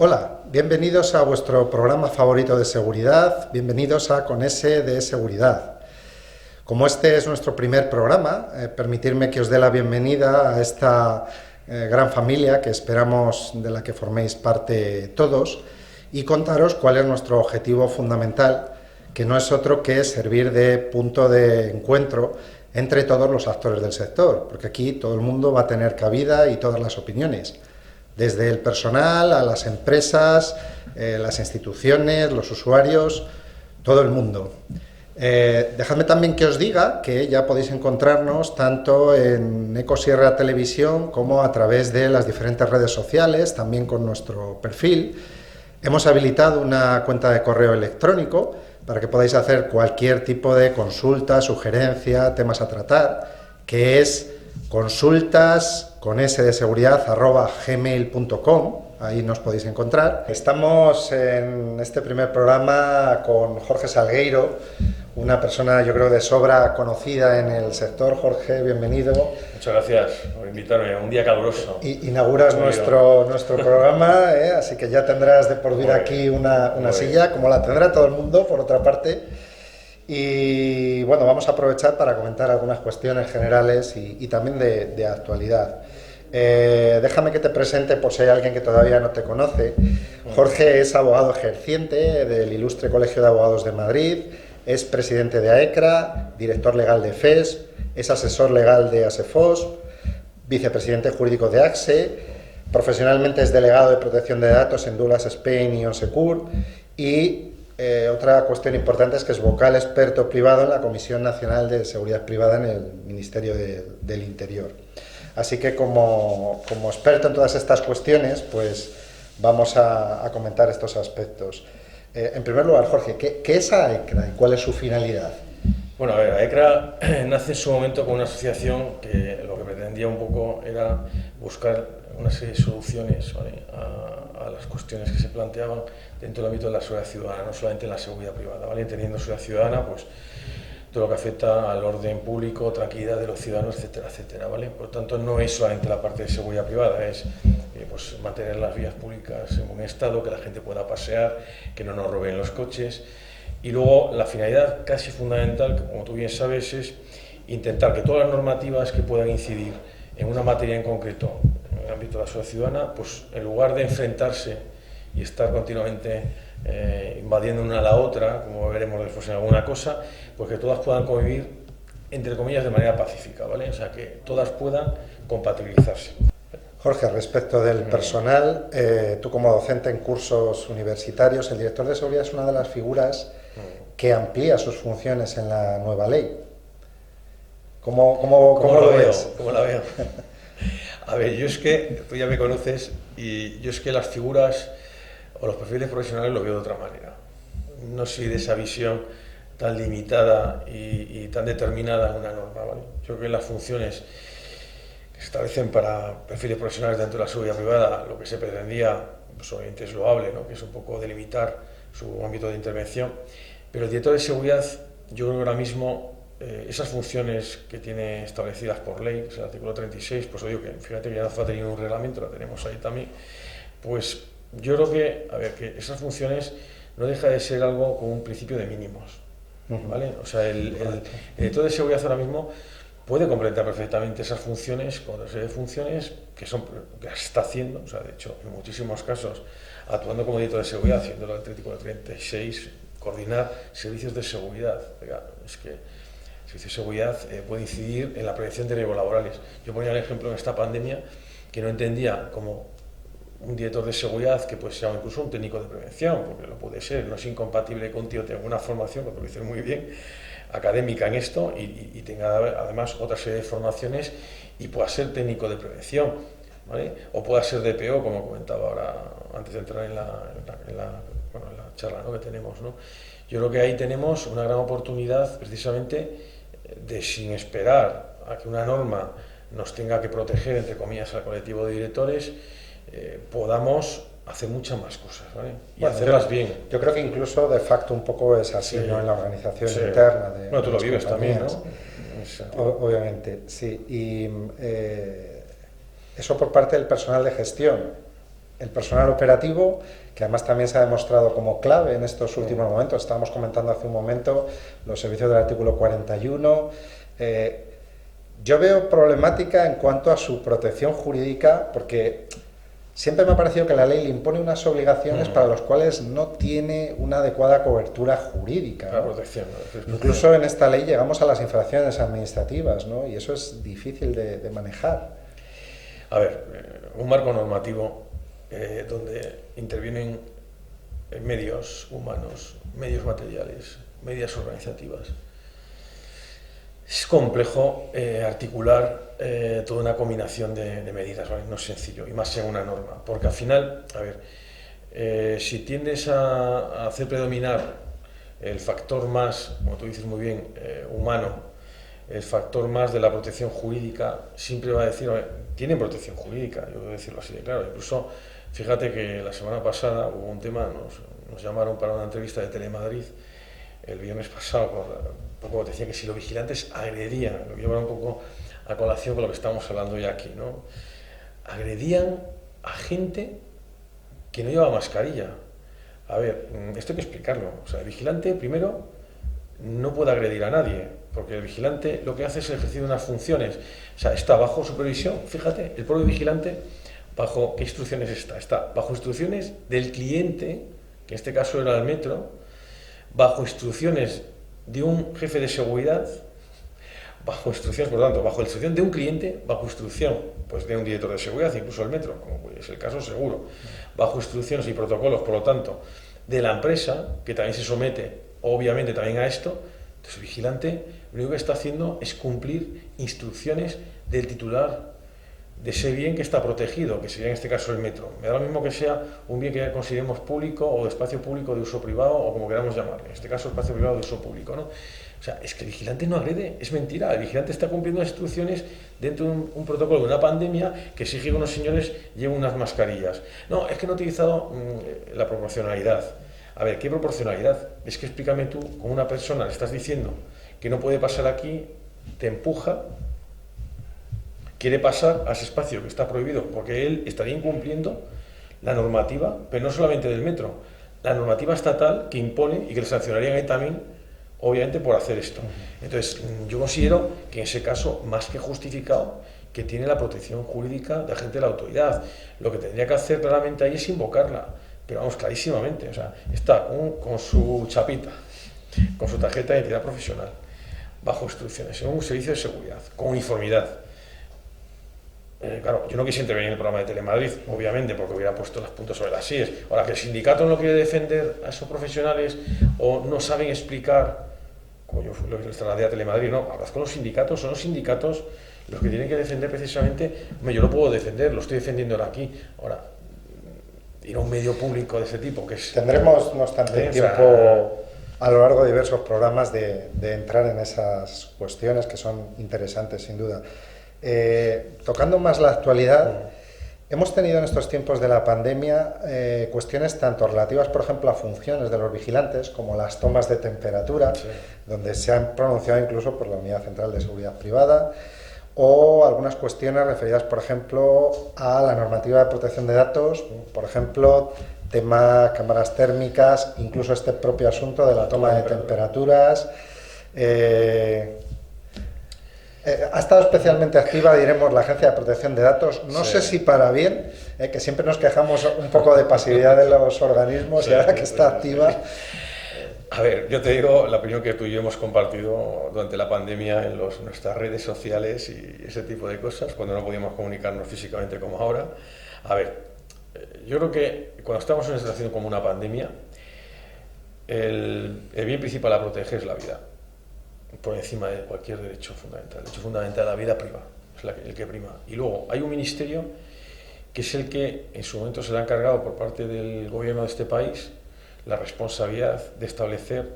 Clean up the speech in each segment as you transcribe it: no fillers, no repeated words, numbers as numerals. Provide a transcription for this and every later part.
Hola, bienvenidos a vuestro programa favorito de seguridad, bienvenidos a Con S de Seguridad. Como este es nuestro primer programa, permitidme que os dé la bienvenida a esta gran familia que esperamos de la que forméis parte todos y contaros cuál es nuestro objetivo fundamental, que no es otro que servir de punto de encuentro entre todos los actores del sector, porque aquí todo el mundo va a tener cabida y todas las opiniones. Desde el personal a las empresas, las instituciones, los usuarios, todo el mundo. Dejadme también que os diga que ya podéis encontrarnos tanto en Ecosierra Televisión como a través de las diferentes redes sociales, también con nuestro perfil. Hemos habilitado una cuenta de correo electrónico para que podáis hacer cualquier tipo de consulta, sugerencia, temas a tratar, que es consultas@gmail.com. Ahí nos podéis encontrar. Estamos en este primer programa con Jorge Salgueiro, una persona yo creo de sobra conocida en el sector. Jorge, bienvenido. Muchas gracias por invitarme a un día caluroso. Inauguras nuestro programa, así que ya tendrás de por vida aquí una silla, como la tendrá todo el mundo, por otra parte. Y bueno, vamos a aprovechar para comentar algunas cuestiones generales y también de actualidad. Déjame que te presente por si hay alguien que todavía no te conoce. Jorge es abogado ejerciente del Ilustre Colegio de Abogados de Madrid, es presidente de AECRA, director legal de FES, es asesor legal de ASEFOS, vicepresidente jurídico de AXE, profesionalmente es delegado de protección de datos en Douglas Spain y OnSecure y otra cuestión importante es que es vocal experto privado en la Comisión Nacional de Seguridad Privada en el Ministerio del Interior. Así que como experto en todas estas cuestiones, pues vamos a comentar estos aspectos. En primer lugar, Jorge, ¿qué es AECRA y cuál es su finalidad? Bueno, a ver, AECRA nace en su momento como una asociación que lo que pretendía un poco era buscar una serie de soluciones, ¿vale?, a las cuestiones que se planteaban dentro del ámbito de la seguridad ciudadana, no solamente en la seguridad privada, ¿vale? Entendiendo seguridad ciudadana, pues todo lo que afecta al orden público, tranquilidad de los ciudadanos, etcétera, etcétera, ¿vale? Por lo tanto, no es solamente la parte de seguridad privada, es pues, mantener las vías públicas en buen estado, que la gente pueda pasear, que no nos roben los coches. Y luego la finalidad casi fundamental, como tú bien sabes, es intentar que todas las normativas que puedan incidir en una materia en concreto, en el ámbito de la seguridad ciudadana, pues en lugar de enfrentarse y estar continuamente invadiendo una a la otra, como veremos después en alguna cosa, pues que todas puedan convivir, entre comillas, de manera pacífica, ¿vale? O sea, que todas puedan compatibilizarse. Jorge, respecto del personal, tú como docente en cursos universitarios, el director de seguridad es una de las figuras que amplía sus funciones en la nueva ley. ¿Cómo lo ves? ¿Cómo la veo? A ver, yo es que, tú ya me conoces, y yo es que las figuras o los perfiles profesionales lo veo de otra manera. No soy de esa visión tan limitada y tan determinada en una norma, ¿vale? Yo creo que las funciones que se establecen para perfiles profesionales dentro de la seguridad privada, lo que se pretendía, pues obviamente es loable, ¿no?, que es un poco delimitar su ámbito de intervención, pero el director de seguridad, yo creo que ahora mismo esas funciones que tiene establecidas por ley, que es el artículo 36, pues digo que fíjate que ya no hace falta ningún reglamento, la tenemos ahí también, pues yo creo que, a ver, que esas funciones no deja de ser algo como un principio de mínimos, ¿vale? O sea, el director de seguridad ahora mismo puede complementar perfectamente esas funciones con otra serie de funciones que las está haciendo, o sea, de hecho, en muchísimos casos, actuando como director de seguridad, haciendo el artículo 36, coordinar servicios de seguridad. Oiga, es que el servicio de seguridad puede incidir en la prevención de riesgos laborales. Yo ponía el ejemplo en esta pandemia que no entendía como un director de seguridad que puede ser incluso un técnico de prevención, porque lo puede ser, no es incompatible contigo, tenga una formación, que lo dices muy bien, académica en esto y tenga además otra serie de formaciones y pueda ser técnico de prevención, ¿vale? O pueda ser DPO, como comentaba ahora antes de entrar en la charla, ¿no?, que tenemos, ¿no? Yo creo que ahí tenemos una gran oportunidad precisamente de, sin esperar a que una norma nos tenga que proteger, entre comillas, al colectivo de directores, podamos hacer muchas más cosas, ¿vale? Y hacerlas bien. Yo creo que incluso de facto un poco es así, sí, ¿no?, en la organización interna de bueno, tú lo vives también, ¿no? Obviamente, sí. Y eso por parte del personal de gestión. el personal operativo, que además también se ha demostrado como clave en estos últimos momentos. Estábamos comentando hace un momento los servicios del artículo 41. Yo veo problemática en cuanto a su protección jurídica, porque siempre me ha parecido que la ley le impone unas obligaciones para las cuales no tiene una adecuada cobertura jurídica, ¿no? La protección, ¿no? Incluso en esta ley llegamos a las infracciones administrativas, ¿no? Y eso es difícil de manejar. A ver, un marco normativo donde intervienen medios humanos, medios materiales, medidas organizativas. Es complejo articular toda una combinación de medidas, ¿vale? No es sencillo, y más en una norma, porque al final, a ver, si tiendes a hacer predominar el factor más, como tú dices muy bien, humano, el factor más de la protección jurídica, siempre va a decir, tienen protección jurídica, yo voy a decirlo así de claro. Incluso, fíjate que la semana pasada hubo un tema, nos llamaron para una entrevista de Telemadrid, el viernes pasado, un poco decía que si los vigilantes agredían, lo llevaron un poco a colación con lo que estamos hablando ya aquí, ¿no? Agredían a gente que no llevaba mascarilla. A ver, esto hay que explicarlo. O sea, el vigilante, primero, no puede agredir a nadie, porque el vigilante lo que hace es el ejercicio de unas funciones. O sea, está bajo supervisión, fíjate, el propio vigilante, ¿bajo qué instrucciones está? Está bajo instrucciones del cliente, que en este caso era el metro, bajo instrucciones de un jefe de seguridad, bajo instrucciones, por lo tanto, bajo instrucción de un cliente, bajo instrucción pues, de un director de seguridad, incluso el metro, como es el caso seguro, bajo instrucciones y protocolos, por lo tanto, de la empresa, que también se somete, obviamente, también a esto. Entonces, el vigilante lo único que está haciendo es cumplir instrucciones del titular de ese bien que está protegido, que sería en este caso el metro. Me da lo mismo que sea un bien que consideremos público o de espacio público de uso privado o como queramos llamarle, en este caso espacio privado de uso público, ¿no? O sea, es que el vigilante no agrede, es mentira. El vigilante está cumpliendo instrucciones dentro de un protocolo de una pandemia que exige que unos señores lleven unas mascarillas. No, es que no he utilizado la proporcionalidad. A ver, ¿qué proporcionalidad? Es que explícame tú, como una persona le estás diciendo que no puede pasar aquí, te empuja, quiere pasar a ese espacio que está prohibido, porque él estaría incumpliendo la normativa, pero no solamente del metro, la normativa estatal que impone y que le sancionarían ahí también, obviamente, por hacer esto. Entonces, yo considero que en ese caso, más que justificado, que tiene la protección jurídica de agente de la autoridad. Lo que tendría que hacer claramente ahí es invocarla, pero vamos, clarísimamente, o sea, está con su chapita, con su tarjeta de identidad profesional, bajo instrucciones, en un servicio de seguridad, con uniformidad. Claro, yo no quise intervenir en el programa de Telemadrid, obviamente, porque hubiera puesto los puntos sobre las sillas. Ahora, que el sindicato no quiere defender a esos profesionales o no saben explicar, como yo lo trasladé a Telemadrid, no, hablad con los sindicatos, son los sindicatos los que tienen que defender precisamente. Yo lo puedo defender, lo estoy defendiendo ahora aquí. Ahora, ir a un medio público de ese tipo, que es... Tendremos, no obstante, tiempo a lo largo de diversos programas de entrar en esas cuestiones que son interesantes, sin duda. Tocando más la actualidad, hemos tenido en estos tiempos de la pandemia cuestiones tanto relativas, por ejemplo, a funciones de los vigilantes, como las tomas de temperatura, sí, donde se han pronunciado incluso por la Unidad Central de Seguridad Privada, o algunas cuestiones referidas, por ejemplo, a la normativa de protección de datos, por ejemplo, tema cámaras térmicas, incluso este propio asunto de la toma de temperaturas. Ha estado especialmente activa, diremos, la Agencia de Protección de Datos, no sé si para bien, que siempre nos quejamos un poco de pasividad de los organismos, y ahora que está activa... A ver, yo te digo la opinión que tú y yo hemos compartido durante la pandemia en nuestras redes sociales y ese tipo de cosas, cuando no podíamos comunicarnos físicamente como ahora. A ver, yo creo que cuando estamos en una situación como una pandemia, el bien principal a proteger es la vida, por encima de cualquier derecho fundamental. El derecho fundamental de la vida privada es el que prima. Y luego hay un ministerio que es el que en su momento se le ha encargado por parte del gobierno de este país la responsabilidad de establecer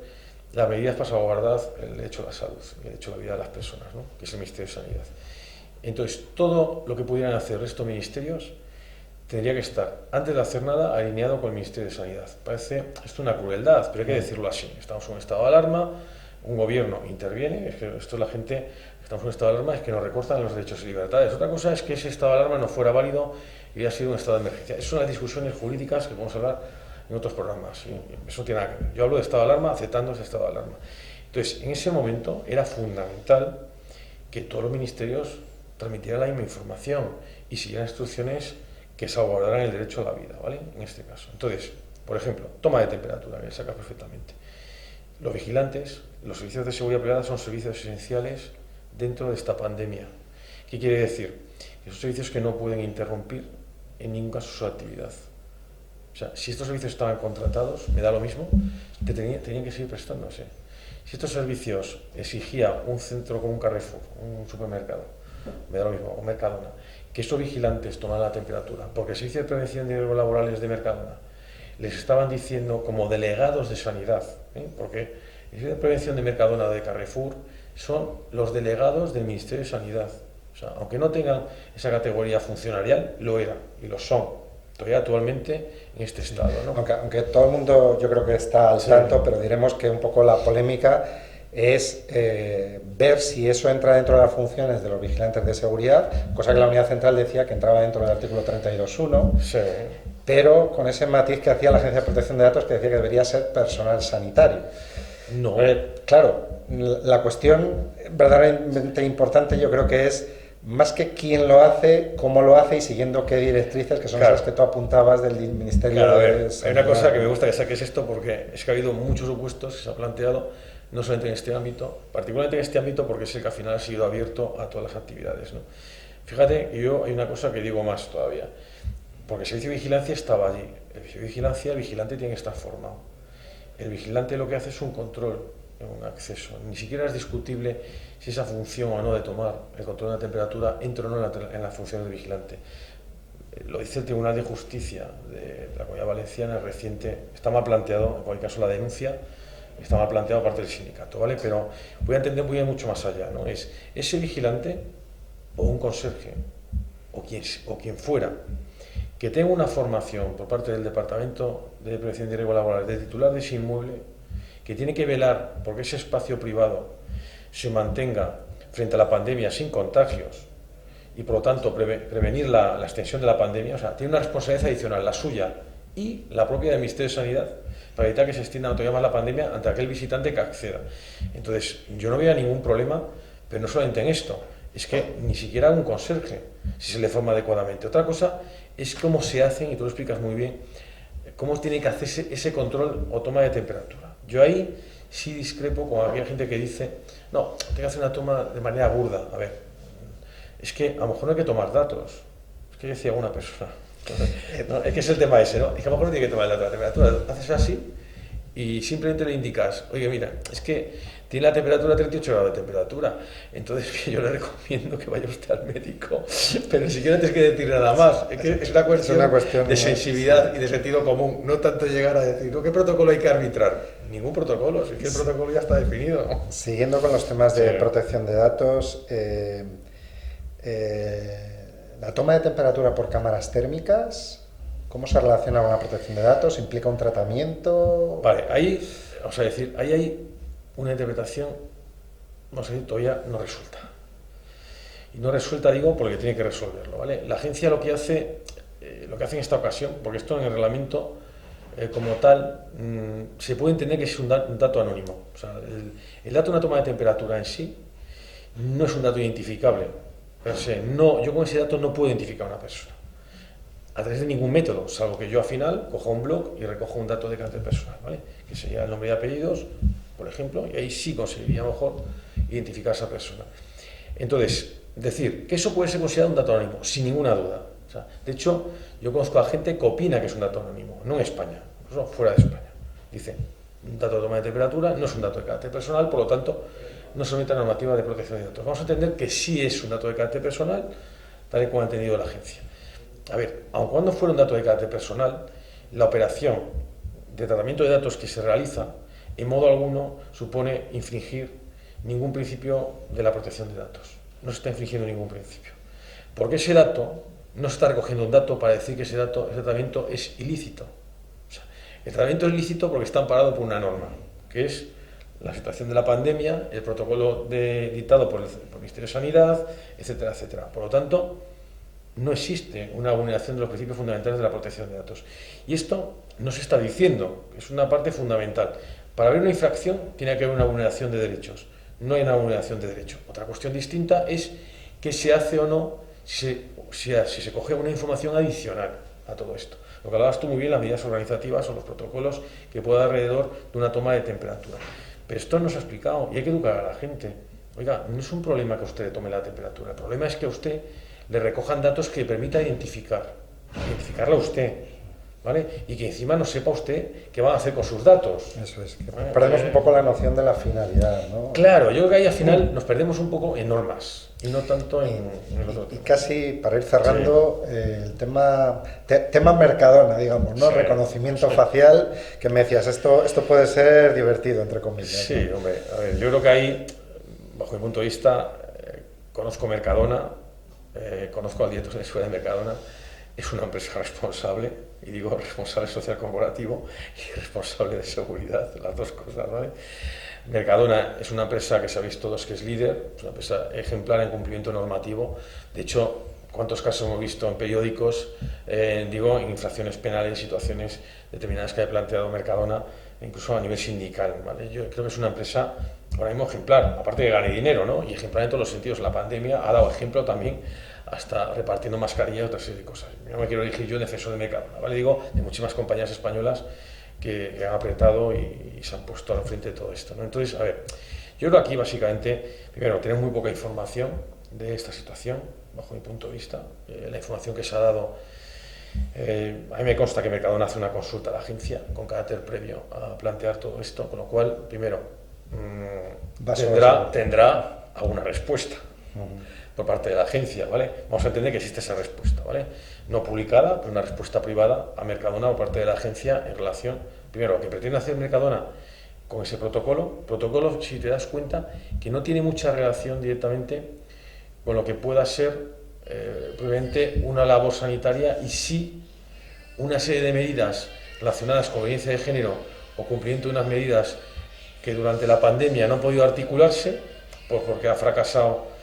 las medidas para salvaguardar el derecho a la salud, el derecho a la vida de las personas, ¿no? Que es el Ministerio de Sanidad. Entonces, todo lo que pudieran hacer estos ministerios tendría que estar, antes de hacer nada, alineado con el Ministerio de Sanidad. Parece esto una crueldad, pero hay que decirlo así. Estamos en un estado de alarma, un gobierno interviene, es que esto es la gente que estamos en un estado de alarma, es que nos recortan los derechos y libertades. Otra cosa es que ese estado de alarma no fuera válido y hubiera sido un estado de emergencia. Esas son las discusiones jurídicas que podemos hablar en otros programas. ¿Sí? Eso no tiene nada que ver. Yo hablo de estado de alarma aceptando ese estado de alarma. Entonces, en ese momento era fundamental que todos los ministerios transmitieran la misma información y siguieran instrucciones que salvaguardaran el derecho a la vida, ¿vale? En este caso. Entonces, por ejemplo, toma de temperatura, que saca perfectamente. Los vigilantes, los servicios de seguridad privada son servicios esenciales dentro de esta pandemia. ¿Qué quiere decir? Que son servicios que no pueden interrumpir en ningún caso su actividad. O sea, si estos servicios estaban contratados, me da lo mismo, tenían que seguir prestándose. Si estos servicios exigía un centro como un Carrefour, un supermercado, me da lo mismo, o Mercadona, que estos vigilantes tomaran la temperatura, porque el Servicio de Prevención de Riesgos Laborales de Mercadona les estaban diciendo como delegados de sanidad, porque el Servicio de Prevención de Mercadona o de Carrefour son los delegados del Ministerio de Sanidad. O sea, aunque no tengan esa categoría funcionarial, lo eran y lo son. Todavía actualmente en este estado, ¿no? Aunque todo el mundo yo creo que está al tanto, pero diremos que un poco la polémica es ver si eso entra dentro de las funciones de los vigilantes de seguridad, cosa que la Unidad Central decía que entraba dentro del artículo 32.1, sí, pero con ese matiz que hacía la Agencia de Protección de Datos, que decía que debería ser personal sanitario. No. Claro, la cuestión verdaderamente importante yo creo que es más que quién lo hace, cómo lo hace y siguiendo qué directrices, que son claro, esas que tú apuntabas del Ministerio de Sanidad. Hay una cosa que me gusta que saques esto porque es que ha habido muchos supuestos que se han planteado, no solamente en este ámbito, particularmente en este ámbito porque es el que al final ha sido abierto a todas las actividades, ¿no? Fíjate que yo hay una cosa que digo más todavía, porque el servicio de vigilancia estaba allí. El servicio de vigilancia, el vigilante tiene que estar formado. El vigilante lo que hace es un control, un acceso. Ni siquiera es discutible si esa función o no de tomar el control de la temperatura entra o no en la función del vigilante. Lo dice el Tribunal de Justicia de la Comunidad Valenciana, reciente, está mal planteado, en cualquier caso la denuncia, está mal planteado parte del sindicato, ¿vale? Pero voy a entender mucho más allá, ¿no? Es ese vigilante o un conserje o quien fuera que tenga una formación por parte del Departamento de Prevención de Riesgos Laborales, del titular de ese inmueble, que tiene que velar porque ese espacio privado se mantenga frente a la pandemia sin contagios y por lo tanto prevenir la extensión de la pandemia, o sea, tiene una responsabilidad adicional, la suya y la propia del Ministerio de Sanidad, para evitar que se extienda todavía más la pandemia ante aquel visitante que acceda. Entonces, yo no veo ningún problema, pero no solamente en esto, es que ni siquiera un conserje, si se le forma adecuadamente. Otra cosa es cómo se hacen, y tú lo explicas muy bien, cómo tiene que hacerse ese control o toma de temperatura. Yo ahí sí discrepo con aquella gente que dice, no, tengo que hacer una toma de manera burda. A ver, es que a lo mejor no hay que tomar datos. Es que decía una persona, no, es que es el tema ese, ¿no? Es que a lo mejor no tiene que tomar el dato de la temperatura. Haces así y simplemente le indicas, oye, mira, es que tiene la temperatura 38 grados de temperatura, entonces yo le recomiendo que vaya usted al médico, pero ni siquiera tienes que decir nada más, es que es una cuestión de sensibilidad y de sentido común, no tanto llegar a decir, ¿no? ¿Qué protocolo hay que arbitrar? Ningún protocolo, es que el protocolo ya está definido. Siguiendo con los temas de protección de datos, la toma de temperatura por cámaras térmicas, ¿cómo se relaciona con la protección de datos? ¿Implica un tratamiento? Vale, ahí, vamos a decir, ahí hay una interpretación, vamos a decir, todavía no resuelta. Y no resuelta, digo, porque tiene que resolverlo, ¿vale? La agencia lo que hace en esta ocasión, porque esto en el reglamento como tal, se puede entender que es un dato anónimo. O sea, el dato de una toma de temperatura en sí no es un dato identificable. Per se, no, yo con ese dato no puedo identificar a una persona a través de ningún método, salvo que yo al final cojo un blog y recojo un dato de carácter personal, ¿vale? Que sería el nombre y apellidos, por ejemplo, y ahí sí conseguiría mejor identificar a esa persona. Entonces, decir que eso puede ser considerado un dato anónimo, sin ninguna duda. O sea, de hecho, yo conozco a gente que opina que es un dato anónimo, no en España, incluso fuera de España. Dice, un dato de toma de temperatura no es un dato de carácter personal, por lo tanto, no se somete a normativa de protección de datos. Vamos a entender que sí es un dato de carácter personal, tal y como ha entendido la agencia. A ver, aun cuando fuera un dato de carácter personal, la operación de tratamiento de datos que se realiza en modo alguno supone infringir ningún principio de la protección de datos. No se está infringiendo ningún principio. Porque ese dato no se está recogiendo un dato para decir que ese tratamiento es ilícito. O sea, el tratamiento es ilícito porque está amparado por una norma, que es la situación de la pandemia, el protocolo dictado por el Ministerio de Sanidad, etcétera, etcétera. Por lo tanto, no existe una vulneración de los principios fundamentales de la protección de datos. Y esto no se está diciendo, es una parte fundamental. Para haber una infracción tiene que haber una vulneración de derechos. No hay una vulneración de derechos. Otra cuestión distinta es qué se hace o no si se coge una información adicional a todo esto. Lo que hablabas tú muy bien, las medidas organizativas o los protocolos que pueda dar alrededor de una toma de temperatura. Pero esto no se ha explicado y hay que educar a la gente. Oiga, no es un problema que usted tome la temperatura, el problema es que a usted le recojan datos que permita identificarla a usted, ¿vale? Y que encima no sepa usted qué va a hacer con sus datos. Eso es, que perdemos un poco la noción de la finalidad, ¿no? Claro, yo creo que ahí al final nos perdemos un poco en normas y no tanto en el otro tema. Y casi para ir cerrando, el tema Mercadona, digamos, ¿no? Sí, Reconocimiento facial, que me decías, esto puede ser divertido, entre comillas. Sí, hombre, a ver, yo creo que ahí, bajo mi punto de vista, conozco Mercadona, conozco al director de la escuela de Mercadona, es una empresa responsable, y digo responsable social corporativo y responsable de seguridad, las dos cosas, ¿vale? Mercadona es una empresa que sabéis todos que es líder, es una empresa ejemplar en cumplimiento normativo. De hecho, ¿cuántos casos hemos visto en periódicos, en infracciones penales, situaciones determinadas que ha planteado Mercadona, incluso a nivel sindical, ¿vale? Yo creo que es una empresa ahora mismo ejemplar, aparte de ganar dinero, ¿no? Y ejemplar en todos los sentidos. La pandemia ha dado ejemplo también hasta repartiendo mascarillas y otra serie de cosas. No me quiero dirigir yo en defensor de Mercadona, ¿vale? Digo, de muchísimas compañías españolas que han apretado y se han puesto al frente de todo esto, ¿no? Entonces, a ver, yo creo que aquí básicamente, primero, tenemos muy poca información de esta situación, bajo mi punto de vista. La información que se ha dado, a mí me consta que Mercadona hace una consulta a la agencia con carácter previo a plantear todo esto, con lo cual, primero, tendrá alguna respuesta por parte de la agencia, ¿vale? Vamos a entender que existe esa respuesta, ¿vale? No publicada, pero una respuesta privada a Mercadona por parte de la agencia en relación, primero, a lo que pretende hacer Mercadona con ese protocolo, si te das cuenta, que no tiene mucha relación directamente con lo que pueda ser probablemente una labor sanitaria, y sí una serie de medidas relacionadas con violencia de género o cumplimiento de unas medidas que durante la pandemia no han podido articularse, pues porque ha fracasado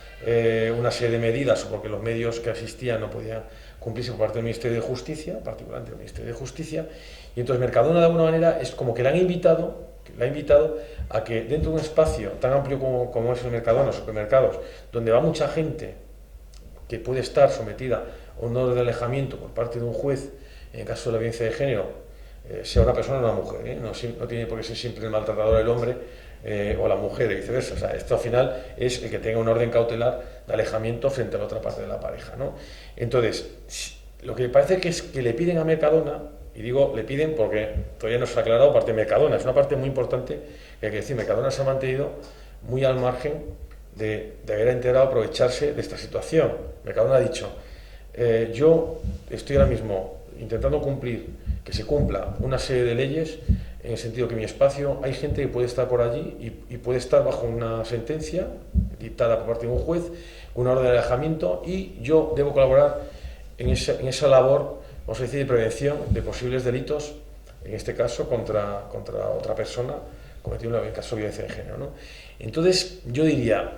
una serie de medidas o porque los medios que asistían no podían cumplirse por parte del Ministerio de Justicia, particularmente el Ministerio de Justicia, y entonces Mercadona de alguna manera es como que la ha invitado a que dentro de un espacio tan amplio como es el Mercadona, los supermercados, donde va mucha gente que puede estar sometida a un orden de alejamiento por parte de un juez, en el caso de la violencia de género, sea una persona o una mujer, no tiene por qué ser siempre el maltratador el hombre o la mujer y viceversa. O sea, esto al final es el que tenga un orden cautelar de alejamiento frente a la otra parte de la pareja, ¿no? Entonces, lo que parece que es que le piden a Mercadona, y digo le piden porque todavía no se ha aclarado parte de Mercadona, es una parte muy importante que hay que decir. Mercadona se ha mantenido muy al margen de haber intentado aprovecharse de esta situación. Mercadona ha dicho, yo estoy ahora mismo intentando que se cumpla una serie de leyes, en el sentido que en mi espacio hay gente que puede estar por allí y puede estar bajo una sentencia dictada por parte de un juez, una orden de alejamiento, y yo debo colaborar en esa labor, vamos a decir, de prevención de posibles delitos, en este caso contra otra persona cometido en el caso de violencia de género, ¿no? Entonces yo diría,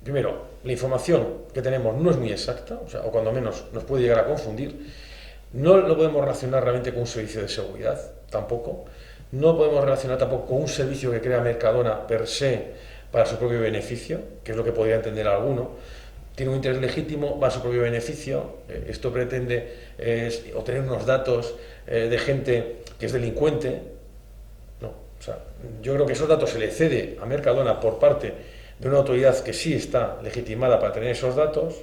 primero, la información que tenemos no es muy exacta, o cuando menos nos puede llegar a confundir. No lo podemos relacionar realmente con un servicio de seguridad, tampoco. No podemos relacionar tampoco con un servicio que crea Mercadona per se para su propio beneficio, que es lo que podría entender alguno. Tiene un interés legítimo, va a su propio beneficio. Esto pretende obtener unos datos de gente que es delincuente. No, o sea, yo creo que esos datos se le cede a Mercadona por parte de una autoridad que sí está legitimada para tener esos datos,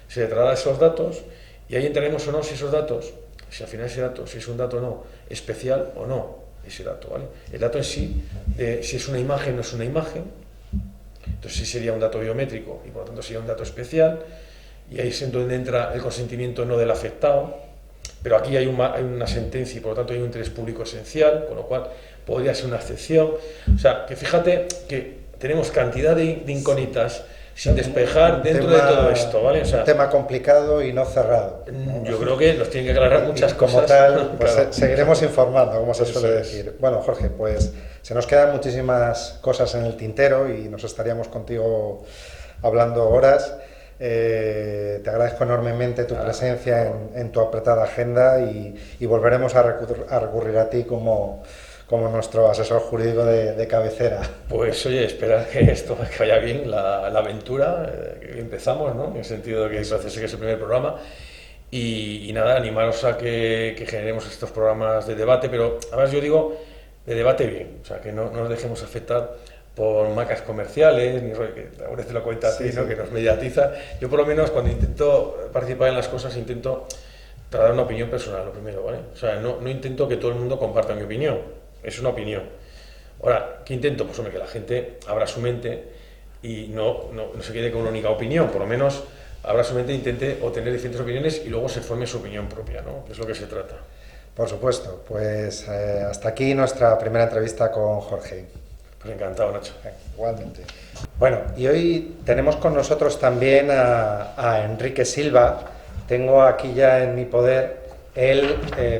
se le traslada esos datos, y ahí entraremos o no si esos datos, si al final ese dato, si es un dato o no, especial o no, ese dato, ¿vale? El dato en sí, si es una imagen o no es una imagen, entonces sí sería un dato biométrico y por lo tanto sería un dato especial, y ahí es donde entra el consentimiento no del afectado, pero aquí hay una sentencia y por lo tanto hay un interés público esencial, con lo cual podría ser una excepción. O sea, que fíjate que tenemos cantidad de incógnitas sin despejar dentro de todo esto, ¿vale? O sea, un tema complicado y no cerrado. Yo creo que nos tienen que aclarar muchas como cosas. tal, pues Claro. seguiremos informando, como se suele Eso es. decir. Bueno, Jorge, pues se nos quedan muchísimas cosas en el tintero y nos estaríamos contigo hablando horas. Te agradezco enormemente tu presencia en tu apretada agenda y volveremos a recurrir a ti como nuestro asesor jurídico de cabecera. Pues oye, esperar que esto que vaya bien, la aventura, que empezamos, ¿no? En el sentido de que parece ser que es el primer programa. Y nada, animaros a que generemos estos programas de debate, pero además yo digo de debate bien, o sea, que no nos dejemos afectar por marcas comerciales, ni rollo, que a veces lo cuenta a ti, ¿no? Que nos mediatiza. Yo por lo menos cuando intento participar en las cosas intento dar una opinión personal, lo primero, ¿vale? O sea, no intento que todo el mundo comparta mi opinión, es una opinión. Ahora, ¿qué intento? Pues hombre, que la gente abra su mente y no se quede con una única opinión, por lo menos abra su mente e intente obtener diferentes opiniones y luego se forme su opinión propia, ¿no? Que es lo que se trata. Por supuesto, pues hasta aquí nuestra primera entrevista con Jorge. Pues encantado, Nacho. Igualmente. Bueno, y hoy tenemos con nosotros también a Enrique Silva. Tengo aquí ya en mi poder el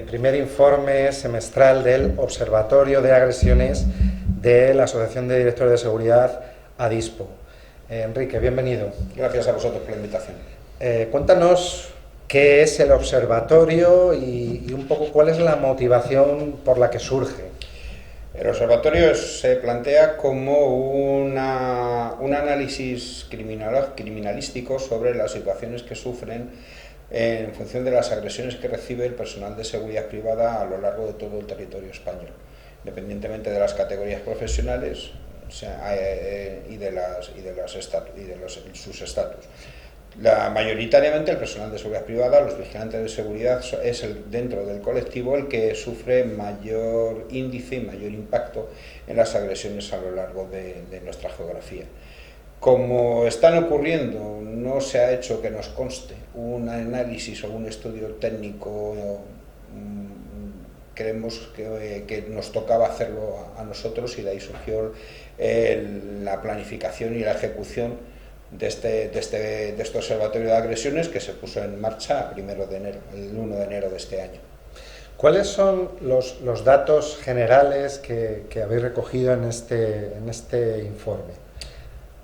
primer informe semestral del Observatorio de Agresiones de la Asociación de Directores de Seguridad ADISPO. Enrique, bienvenido. Gracias a vosotros por la invitación. Cuéntanos qué es el observatorio y un poco cuál es la motivación por la que surge. El observatorio se plantea como un análisis criminalístico sobre las situaciones que sufren en función de las agresiones que recibe el personal de seguridad privada a lo largo de todo el territorio español, independientemente de las categorías profesionales y de sus estatus. Mayoritariamente el personal de seguridad privada, los vigilantes de seguridad, es dentro del colectivo el que sufre mayor índice y mayor impacto en las agresiones a lo largo de nuestra geografía. Como están ocurriendo, no se ha hecho que nos conste un análisis o un estudio técnico. Creemos que nos tocaba hacerlo a nosotros y de ahí surgió la planificación y la ejecución de este observatorio de agresiones que se puso en marcha el 1 de enero de este año. ¿Cuáles son los datos generales que habéis recogido en este informe?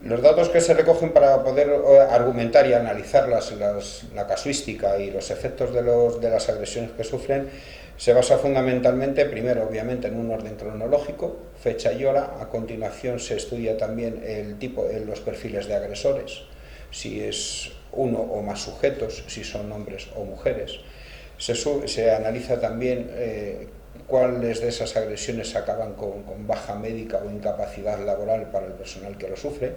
Los datos que se recogen para poder argumentar y analizar la casuística y los efectos de las agresiones que sufren se basa fundamentalmente, primero obviamente en un orden cronológico, fecha y hora. A continuación se estudia también los perfiles de agresores, si es uno o más sujetos, si son hombres o mujeres. Se analiza también cuáles de esas agresiones acaban con baja médica o incapacidad laboral para el personal que lo sufre.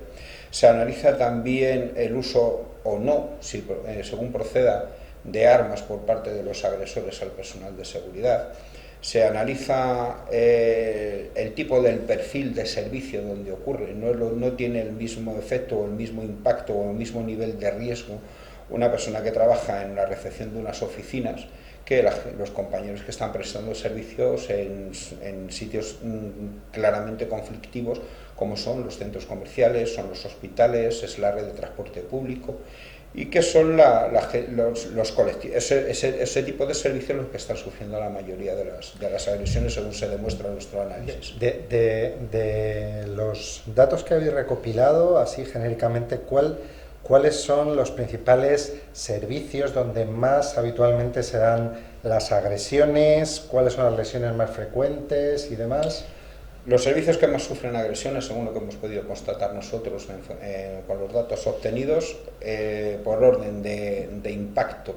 Se analiza también el uso o no, según proceda, de armas por parte de los agresores al personal de seguridad. Se analiza el tipo del perfil de servicio donde ocurre. No tiene el mismo efecto o el mismo impacto o el mismo nivel de riesgo una persona que trabaja en la recepción de unas oficinas que los compañeros que están prestando servicios en sitios claramente conflictivos, como son los centros comerciales, son los hospitales, es la red de transporte público, y que son los colectivos, ese tipo de servicios los que están sufriendo la mayoría de las agresiones, según se demuestra en nuestro análisis. De los datos que habéis recopilado, así genéricamente, ¿cuáles son los principales servicios donde más habitualmente se dan las agresiones? ¿Cuáles son las lesiones más frecuentes y demás? Los servicios que más sufren agresiones, según lo que hemos podido constatar nosotros con los datos obtenidos, por orden de impacto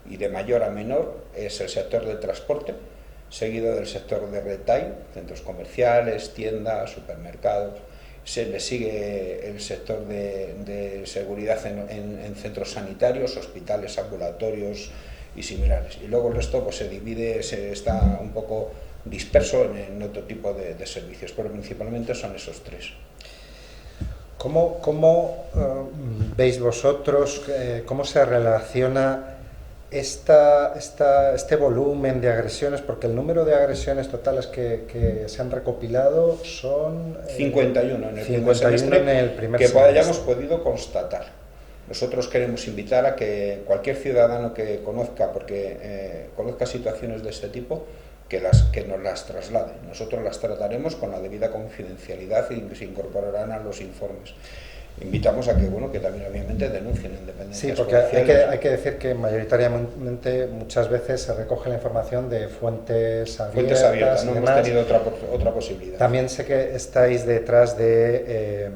y de mayor a menor, es el sector del transporte, seguido del sector de retail, centros comerciales, tiendas, supermercados. Se le sigue el sector de seguridad en centros sanitarios, hospitales, ambulatorios y similares. Y luego el resto pues, está un poco disperso en otro tipo de servicios, pero principalmente son esos tres. ¿Cómo veis vosotros, cómo se relaciona este volumen de agresiones, porque el número de agresiones totales que se han recopilado son 51 en el 51 semestre, en el primer que semestre. hayamos podido constatar. Nosotros queremos invitar a que cualquier ciudadano que conozca, conozca situaciones de este tipo, que nos las traslade. Nosotros las trataremos con la debida confidencialidad y se incorporarán a los informes. Invitamos a que, que también obviamente denuncien en dependencias Sí, porque hay que decir que mayoritariamente muchas veces se recoge la información de fuentes abiertas. No hemos tenido otra posibilidad. También sé que estáis detrás de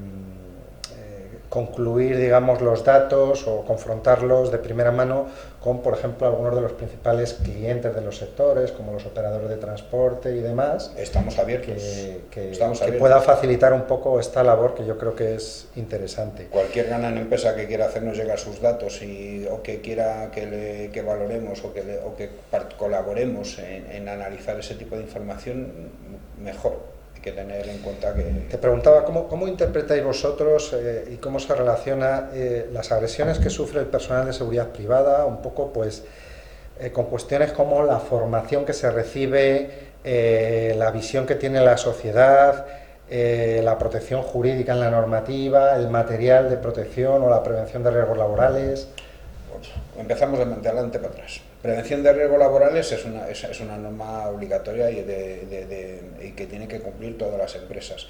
concluir, digamos, los datos o confrontarlos de primera mano con, por ejemplo, algunos de los principales clientes de los sectores, como los operadores de transporte y demás. Estamos abiertos. Que pueda facilitar un poco esta labor, que yo creo que es interesante. Cualquier gran empresa que quiera hacernos llegar sus datos o que quiera que valoremos o que colaboremos en analizar ese tipo de información, mejor. Que tener en cuenta que... Te preguntaba, ¿cómo interpretáis vosotros y cómo se relaciona las agresiones que sufre el personal de seguridad privada, un poco pues con cuestiones como la formación que se recibe, la visión que tiene la sociedad, la protección jurídica en la normativa, el material de protección o la prevención de riesgos laborales? Empezamos de adelante para atrás. Prevención de riesgos laborales es una norma obligatoria y que tiene que cumplir todas las empresas.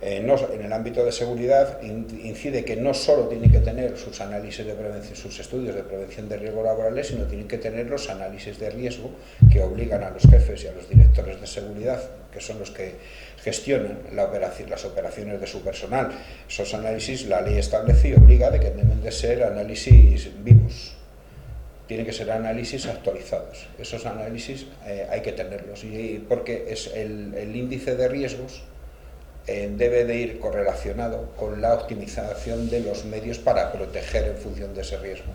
En el ámbito de seguridad incide que no solo tiene que tener sus análisis de prevención, sus estudios de prevención de riesgos laborales, sino tienen que tener los análisis de riesgo que obligan a los jefes y a los directores de seguridad, que son los que gestionan las operaciones de su personal. Esos análisis la ley establece y obliga de que deben de ser análisis vivos. Tienen que ser análisis actualizados. Esos análisis hay que tenerlos, porque es el índice de riesgos debe de ir correlacionado con la optimización de los medios para proteger en función de ese riesgo.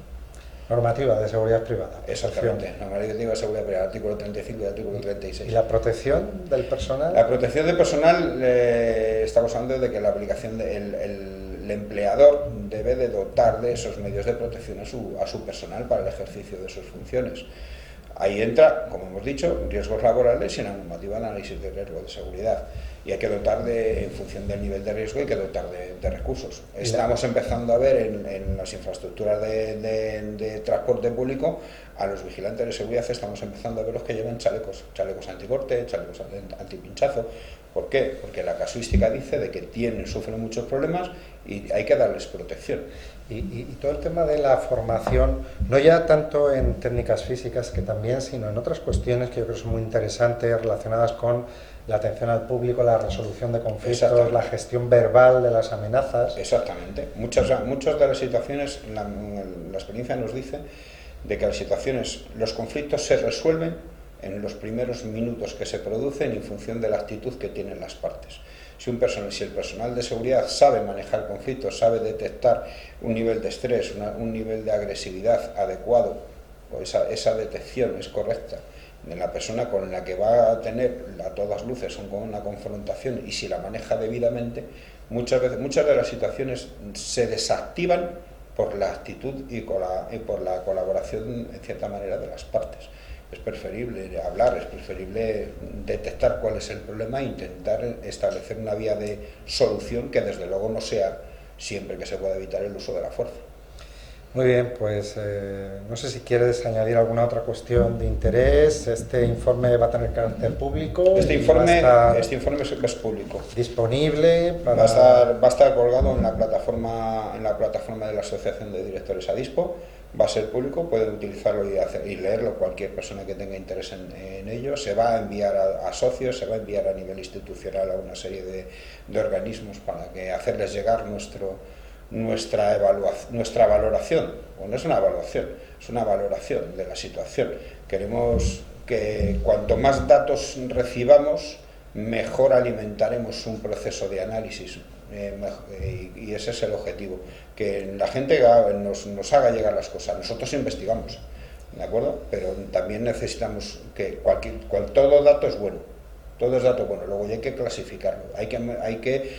Normativa de seguridad privada. Exactamente, normativa de seguridad privada, artículo 35 y artículo 36. ¿Y la protección del personal? La protección del personal, estamos hablando de que la aplicación el empleador debe de dotar de esos medios de protección a su personal para el ejercicio de sus funciones. Ahí entra, como hemos dicho, riesgos laborales y en la normativa de análisis de riesgo de seguridad. Y hay que dotar en función del nivel de riesgo, hay que dotar de recursos. Estamos empezando a ver en las infraestructuras de transporte público, a los vigilantes de seguridad estamos empezando a ver los que llevan chalecos anticorte, chalecos antipinchazo. ¿Por qué? Porque la casuística dice de que sufren muchos problemas y hay que darles protección. Y todo el tema de la formación, no ya tanto en técnicas físicas que también, sino en otras cuestiones que yo creo que son muy interesantes relacionadas con la atención al público, la resolución de conflictos, la gestión verbal de las amenazas. Exactamente. Muchas de las situaciones, la experiencia nos dice de que las situaciones, los conflictos se resuelven en los primeros minutos que se producen en función de la actitud que tienen las partes. Si el personal de seguridad sabe manejar conflictos, sabe detectar un nivel de estrés, un nivel de agresividad adecuado, o esa detección es correcta de la persona con la que va a tener a todas luces una confrontación, y si la maneja debidamente, muchas de las situaciones se desactivan por la actitud y por la colaboración en cierta manera de las partes. Es preferible hablar, es preferible detectar cuál es el problema e intentar establecer una vía de solución que desde luego no sea siempre que se pueda evitar el uso de la fuerza. Muy bien, pues no sé si quieres añadir alguna otra cuestión de interés. Este informe va a tener carácter público. Este informe es público. Disponible para... Va a estar colgado en la plataforma de la Asociación de Directores ADISPO. Va a ser público, pueden utilizarlo y leerlo cualquier persona que tenga interés en ello. Se va a enviar a socios, se va a enviar a nivel institucional a una serie de organismos para hacerles llegar nuestra valoración. Bueno, no es una evaluación, es una valoración de la situación. Queremos que cuanto más datos recibamos, mejor alimentaremos un proceso de análisis. Y ese es el objetivo, que la gente nos haga llegar las cosas. Nosotros investigamos, ¿de acuerdo? Pero también necesitamos que todo dato es bueno, todo es dato bueno. Luego ya hay que clasificarlo, hay que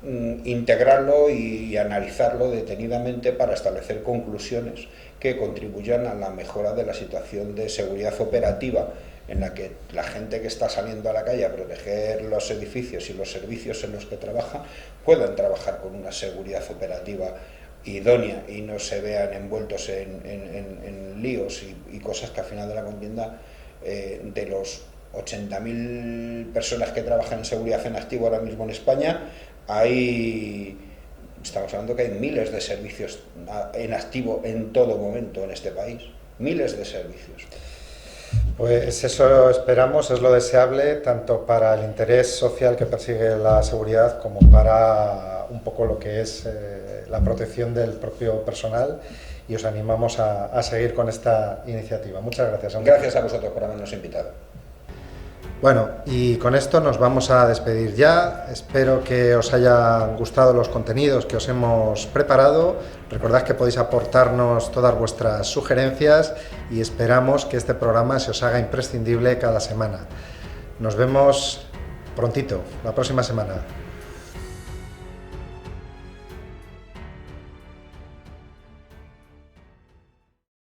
integrarlo y analizarlo detenidamente para establecer conclusiones que contribuyan a la mejora de la situación de seguridad operativa, en la que la gente que está saliendo a la calle a proteger los edificios y los servicios en los que trabaja puedan trabajar con una seguridad operativa idónea y no se vean envueltos en líos y cosas que al final de la contienda, de los 80.000 personas que trabajan en seguridad en activo ahora mismo en España, estamos hablando que hay miles de servicios en activo en todo momento en este país, miles de servicios. Pues eso esperamos, es lo deseable, tanto para el interés social que persigue la seguridad como para un poco lo que es la protección del propio personal, y os animamos a seguir con esta iniciativa. Muchas gracias. Gracias a vosotros por habernos invitado. Bueno, y con esto nos vamos a despedir ya. Espero que os hayan gustado los contenidos que os hemos preparado. Recordad que podéis aportarnos todas vuestras sugerencias y esperamos que este programa se os haga imprescindible cada semana. Nos vemos prontito, la próxima semana.